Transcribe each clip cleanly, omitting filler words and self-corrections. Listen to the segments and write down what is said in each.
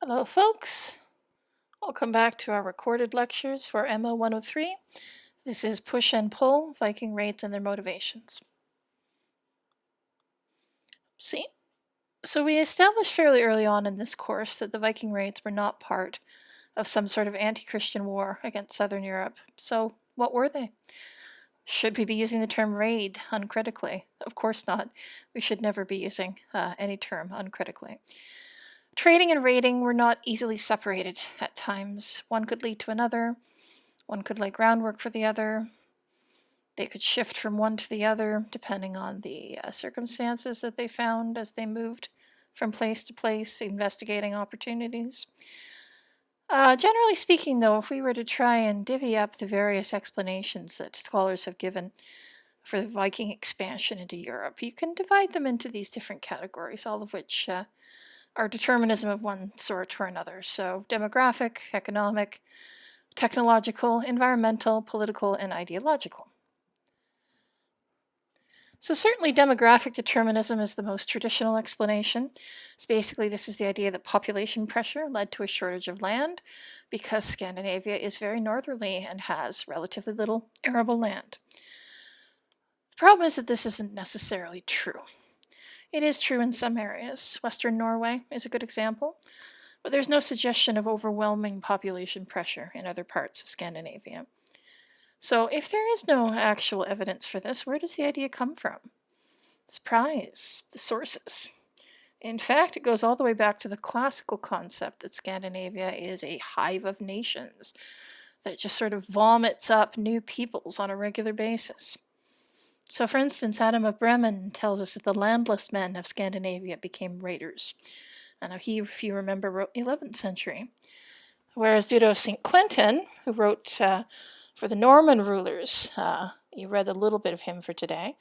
Hello, folks. Welcome back to our recorded lectures for ML103. This is Push and Pull, Viking Raids and Their Motivations. So we established fairly early on in this course that the Viking raids were not part of some sort of anti-Christian war against Southern Europe. So what were they? Should we be using the term raid uncritically? Of course not. We should never be using any term uncritically. Trading and raiding were not easily separated at times. One could lead to another. One could lay groundwork for the other. They could shift from one to the other depending on the circumstances that they found as they moved from place to place, investigating opportunities. Generally speaking, though, if we were to try and divvy up the various explanations that scholars have given for the Viking expansion into Europe, you can divide them into these different categories, all of which are determinism of one sort or another. So demographic, economic, technological, environmental, political, and ideological. So certainly demographic determinism is the most traditional explanation. So basically this is the idea that population pressure led to a shortage of land because Scandinavia is very northerly and has relatively little arable land. The problem is that this isn't necessarily true. It is true in some areas. Western Norway is a good example, but there's no suggestion of overwhelming population pressure in other parts of Scandinavia. So if there is no actual evidence for this, where does the idea come from? Surprise, the sources. In fact, it goes all the way back to the classical concept that Scandinavia is a hive of nations, that it just sort of vomits up new peoples on a regular basis. So, for instance, Adam of Bremen tells us that the landless men of Scandinavia became raiders. And he, if you remember, wrote 11th century. Whereas Dudo of St. Quentin, who wrote for the Norman rulers, you read a little bit of him for today,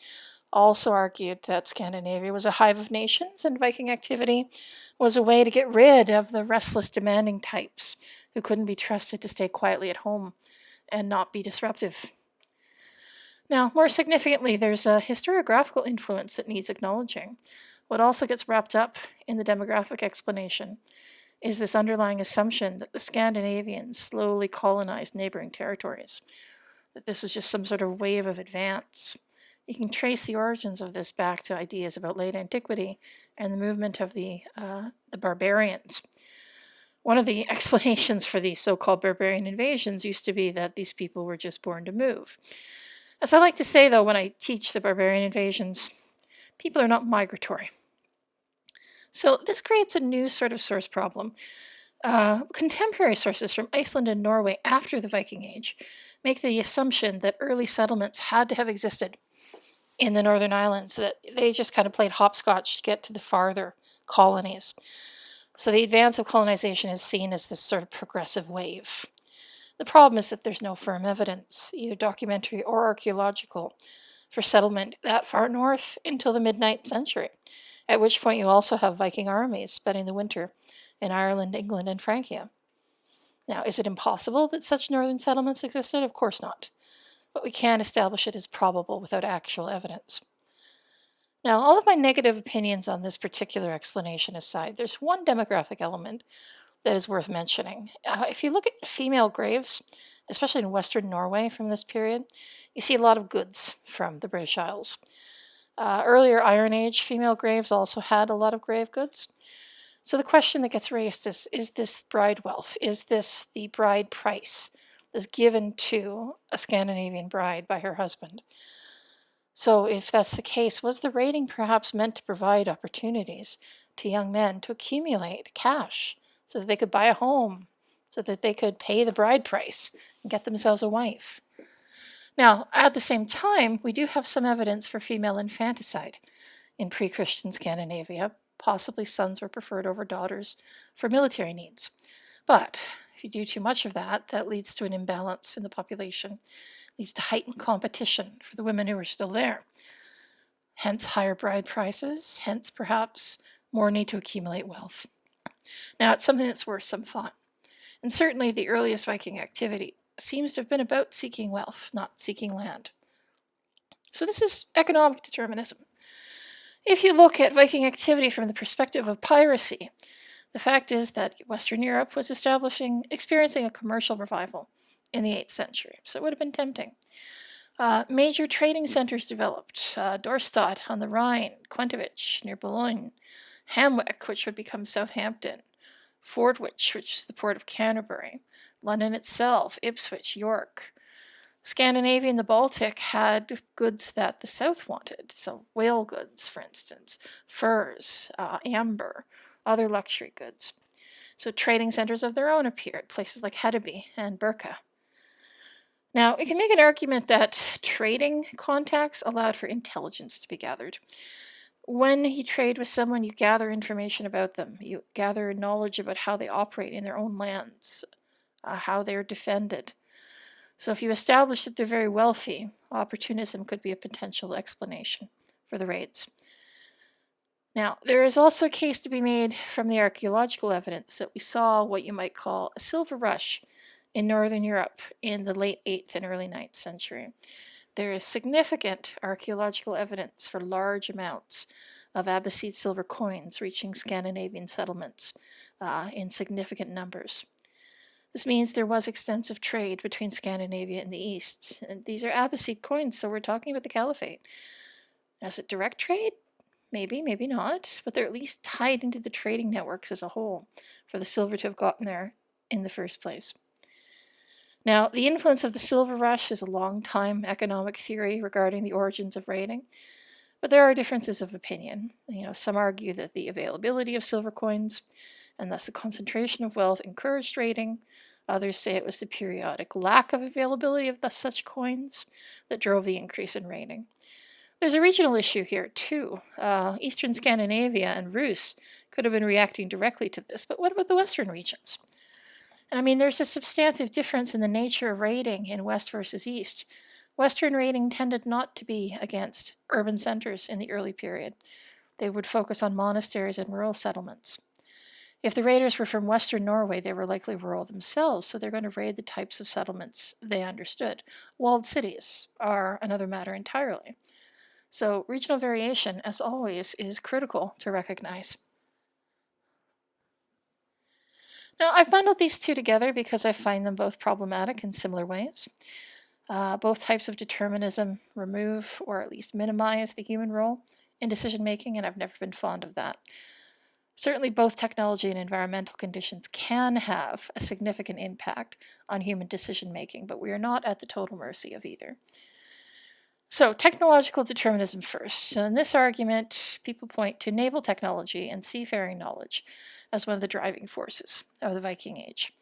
also argued that Scandinavia was a hive of nations and Viking activity was a way to get rid of the restless, demanding types who couldn't be trusted to stay quietly at home and not be disruptive. Now, more significantly, there's a historiographical influence that needs acknowledging. What also gets wrapped up in the demographic explanation is this underlying assumption that the Scandinavians slowly colonized neighboring territories, that this was just some sort of wave of advance. You can trace the origins of this back to ideas about late antiquity and the movement of the barbarians. One of the explanations for the so-called barbarian invasions used to be that these people were just born to move. As I like to say, though, when I teach the barbarian invasions, people are not migratory. So this creates a new sort of source problem. Contemporary sources from Iceland and Norway after the Viking Age make the assumption that early settlements had to have existed in the Northern Islands, that they just kind of played hopscotch to get to the farther colonies. So the advance of colonization is seen as this sort of progressive wave. The problem is that there's no firm evidence, either documentary or archaeological, for settlement that far north until the mid-9th century, at which point you also have Viking armies spending the winter in Ireland, England, and Francia. Now, is it impossible that such northern settlements existed? Of course not. But we can establish it as probable without actual evidence. Now, all of my negative opinions on this particular explanation aside, there's one demographic element that is worth mentioning. If you look at female graves, especially in Western Norway from this period, you see a lot of goods from the British Isles. Earlier Iron Age female graves also had a lot of grave goods. So the question that gets raised is this bride wealth? Is this the bride price that's given to a Scandinavian bride by her husband? So if that's the case, was the raiding perhaps meant to provide opportunities to young men to accumulate cash so that they could buy a home, so that they could pay the bride price and get themselves a wife? Now, at the same time, we do have some evidence for female infanticide in pre-Christian Scandinavia. Possibly sons were preferred over daughters for military needs. But if you do too much of that, that leads to an imbalance in the population, leads to heightened competition for the women who are still there. Hence higher bride prices, hence perhaps more need to accumulate wealth. Now, it's something that's worth some thought. And certainly the earliest Viking activity seems to have been about seeking wealth, not seeking land. So this is economic determinism. If you look at Viking activity from the perspective of piracy, The fact is that Western Europe was experiencing a commercial revival in the 8th century, so it would have been tempting. Major trading centers developed: Dorstadt on the Rhine, Quentovich near Boulogne, Hamwick, which would become Southampton, Fordwich, which is the port of Canterbury, London itself, Ipswich, York. Scandinavia and the Baltic had goods that the South wanted, so whale goods, for instance, furs, amber, other luxury goods. So trading centers of their own appeared, places like Hedeby and Birka. Now, we can make an argument that trading contacts allowed for intelligence to be gathered. When you trade with someone, you gather information about them. You gather knowledge about how they operate in their own lands, how they're defended. So if you establish that they're very wealthy, opportunism could be a potential explanation for the raids. Now, there is also a case to be made from the archaeological evidence that we saw what you might call a silver rush in Northern Europe in the late 8th and early 9th century. There is significant archaeological evidence for large amounts of Abbasid silver coins reaching Scandinavian settlements in significant numbers. This means there was extensive trade between Scandinavia and the East. And these are Abbasid coins, so we're talking about the Caliphate. Is it direct trade? Maybe, maybe not, but they're at least tied into the trading networks as a whole for the silver to have gotten there in the first place. Now, the influence of the silver rush is a long-time economic theory regarding the origins of raiding, but there are differences of opinion. Some argue that the availability of silver coins, and thus the concentration of wealth, encouraged raiding. Others say it was the periodic lack of availability of such coins that drove the increase in raiding. There's a regional issue here, too. Eastern Scandinavia and Rus could have been reacting directly to this, but what about the Western regions? There's a substantive difference in the nature of raiding in West versus East. Western raiding tended not to be against urban centers in the early period. They would focus on monasteries and rural settlements. If the raiders were from Western Norway, they were likely rural themselves, so they're going to raid the types of settlements they understood. Walled cities are another matter entirely. So regional variation, as always, is critical to recognize. Now, I've bundled these two together because I find them both problematic in similar ways. Both types of determinism remove or at least minimize the human role in decision-making, and I've never been fond of that. Certainly, both technology and environmental conditions can have a significant impact on human decision-making, but we are not at the total mercy of either. So, technological determinism first. So in this argument, people point to naval technology and seafaring knowledge as one of the driving forces of the Viking Age.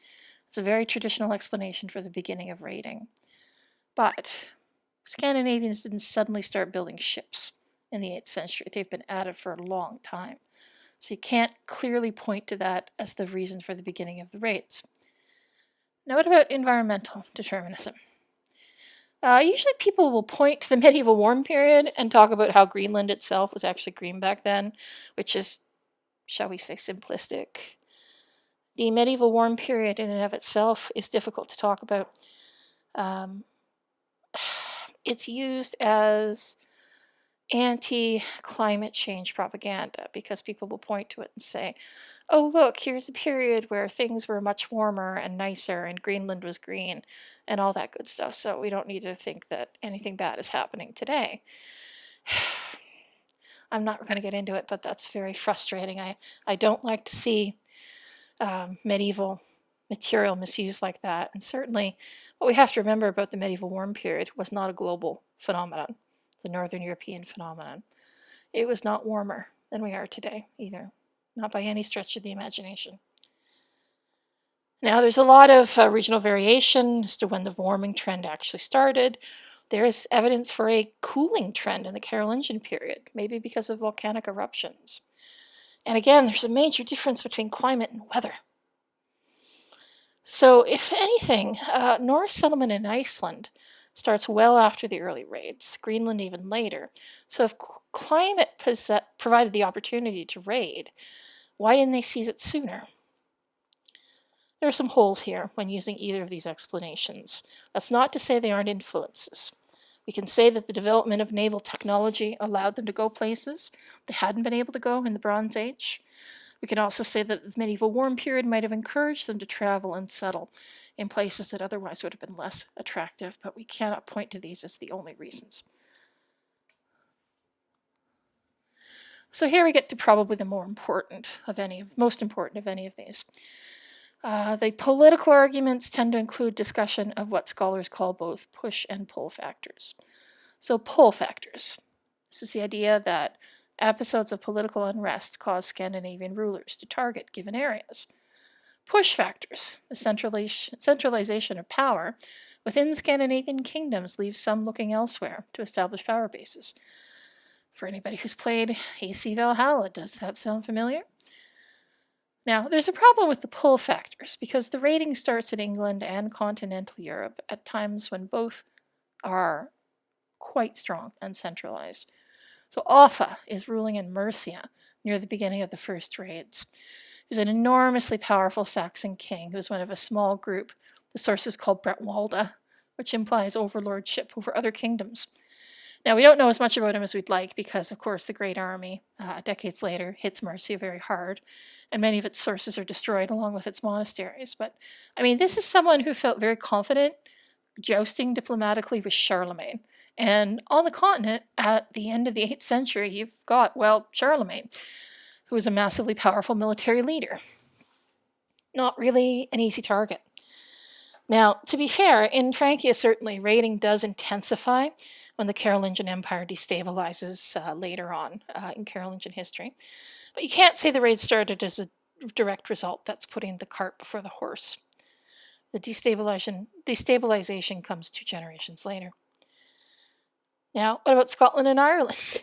It's a very traditional explanation for the beginning of raiding. But Scandinavians didn't suddenly start building ships in the 8th century. They've been at it for a long time. So you can't clearly point to that as the reason for the beginning of the raids. Now, what about environmental determinism? Usually people will point to the medieval warm period and talk about how Greenland itself was actually green back then, which is, shall we say, simplistic. The medieval warm period in and of itself is difficult to talk about. It's used as anti-climate change propaganda because people will point to it and say, oh, look, here's a period where things were much warmer and nicer and Greenland was green and all that good stuff. So we don't need to think that anything bad is happening today. I'm not going to get into it, but that's very frustrating. I don't like to see medieval material misused like that. And certainly what we have to remember about the medieval warm period was not a global phenomenon. The Northern European phenomenon. It was not warmer than we are today either, not by any stretch of the imagination. Now, there's a lot of regional variation as to when the warming trend actually started. There is evidence for a cooling trend in the Carolingian period, maybe because of volcanic eruptions. And again, there's a major difference between climate and weather. So, if anything, Norse settlement in Iceland starts well after the early raids, Greenland even later. So if climate provided the opportunity to raid, why didn't they seize it sooner? There are some holes here when using either of these explanations. That's not to say they aren't influences. We can say that the development of naval technology allowed them to go places they hadn't been able to go in the Bronze Age. We can also say that the medieval warm period might have encouraged them to travel and settle in places that otherwise would have been less attractive, but we cannot point to these as the only reasons. So here we get to probably the most important of any of these. The political arguments tend to include discussion of what scholars call both push and pull factors. So pull factors. This is the idea that episodes of political unrest cause Scandinavian rulers to target given areas. Push factors. The centralization of power within Scandinavian kingdoms leaves some looking elsewhere to establish power bases. For anybody who's played AC Valhalla, does that sound familiar? Now, there's a problem with the pull factors because the rating starts in England and continental Europe at times when both are quite strong and centralized. So Offa is ruling in Mercia near the beginning of the first raids. He was an enormously powerful Saxon king who was one of a small group. The source is called Bretwalda, which implies overlordship over other kingdoms. Now, we don't know as much about him as we'd like because, of course, the Great Army, decades later, hits Mercia very hard, and many of its sources are destroyed along with its monasteries. But, I mean, this is someone who felt very confident jousting diplomatically with Charlemagne. And on the continent, at the end of the 8th century, you've got, well, Charlemagne, who was a massively powerful military leader. Not really an easy target. Now, to be fair, in Francia, certainly, raiding does intensify when the Carolingian Empire destabilizes later on in Carolingian history. But you can't say the raid started as a direct result. That's putting the cart before the horse. The destabilization comes 2 generations later. Now, what about Scotland and Ireland?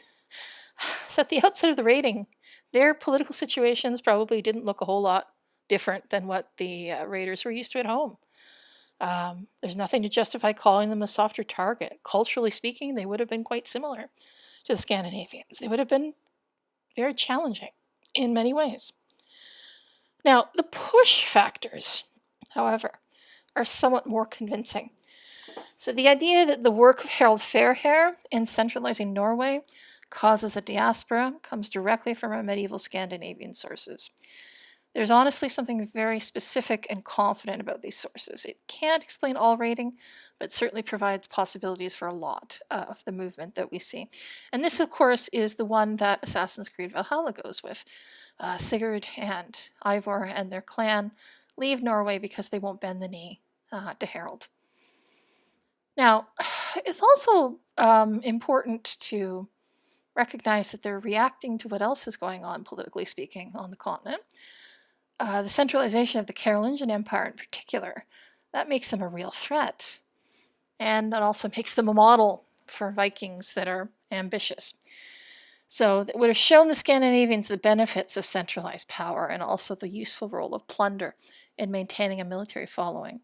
So at the outset of the raiding, their political situations probably didn't look a whole lot different than what the raiders were used to at home. There's nothing to justify calling them a softer target. Culturally speaking, they would have been quite similar to the Scandinavians. They would have been very challenging in many ways. Now, the push factors, however, are somewhat more convincing. So the idea that the work of Harald Fairhair in centralizing Norway causes a diaspora comes directly from our medieval Scandinavian sources. There's honestly something very specific and confident about these sources. It can't explain all raiding, but certainly provides possibilities for a lot of the movement that we see. And this, of course, is the one that Assassin's Creed Valhalla goes with. Sigurd and Eivor and their clan leave Norway because they won't bend the knee to Harald. Now, it's also important to recognize that they're reacting to what else is going on, politically speaking, on the continent. The centralization of the Carolingian Empire in particular, that makes them a real threat. And that also makes them a model for Vikings that are ambitious. So it would have shown the Scandinavians the benefits of centralized power and also the useful role of plunder in maintaining a military following.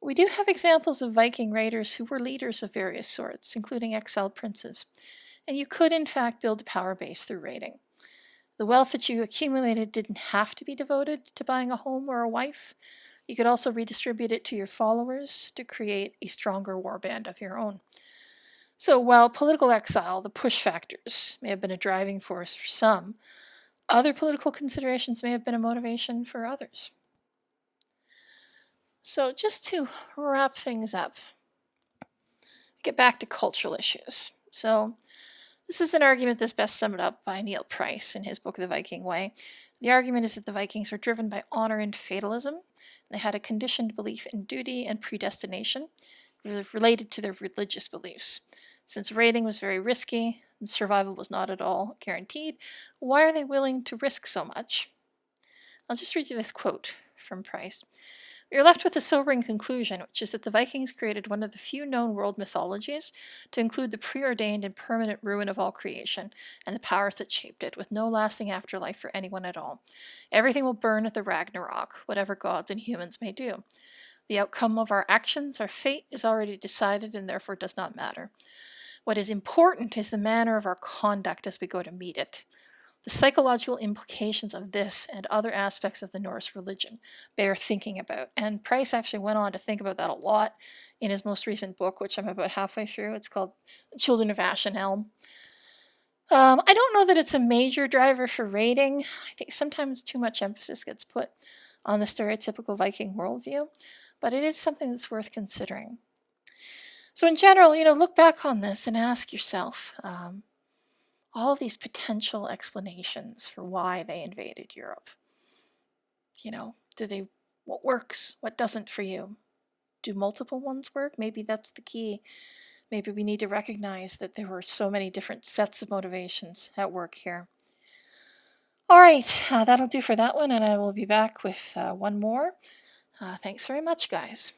We do have examples of Viking raiders who were leaders of various sorts, including exiled princes. And you could, in fact, build a power base through raiding. The wealth that you accumulated didn't have to be devoted to buying a home or a wife. You could also redistribute it to your followers to create a stronger warband of your own. So while political exile, the push factors, may have been a driving force for some, other political considerations may have been a motivation for others. So just to wrap things up, get back to cultural issues. So this is an argument that's best summed up by Neil Price in his book, The Viking Way. The argument is that the Vikings were driven by honor and fatalism. They had a conditioned belief in duty and predestination related to their religious beliefs. Since raiding was very risky and survival was not at all guaranteed, why are they willing to risk so much? I'll just read you this quote from Price. We are left with a sobering conclusion, which is that the Vikings created one of the few known world mythologies to include the preordained and permanent ruin of all creation and the powers that shaped it, with no lasting afterlife for anyone at all. Everything will burn at the Ragnarok, whatever gods and humans may do. The outcome of our actions, our fate, is already decided and therefore does not matter. What is important is the manner of our conduct as we go to meet it. The psychological implications of this and other aspects of the Norse religion bear thinking about. And Price actually went on to think about that a lot in his most recent book, which I'm about halfway through. It's called Children of Ash and Elm. I don't know that it's a major driver for rating. I think sometimes too much emphasis gets put on the stereotypical Viking worldview, but it is something that's worth considering. So, in general, look back on this and ask yourself all of these potential explanations for why they invaded Europe. What works, what doesn't for you? Do multiple ones work? Maybe that's the key. Maybe we need to recognize that there were so many different sets of motivations at work here. All right, that'll do for that one, and I will be back with one more. Thanks very much, guys.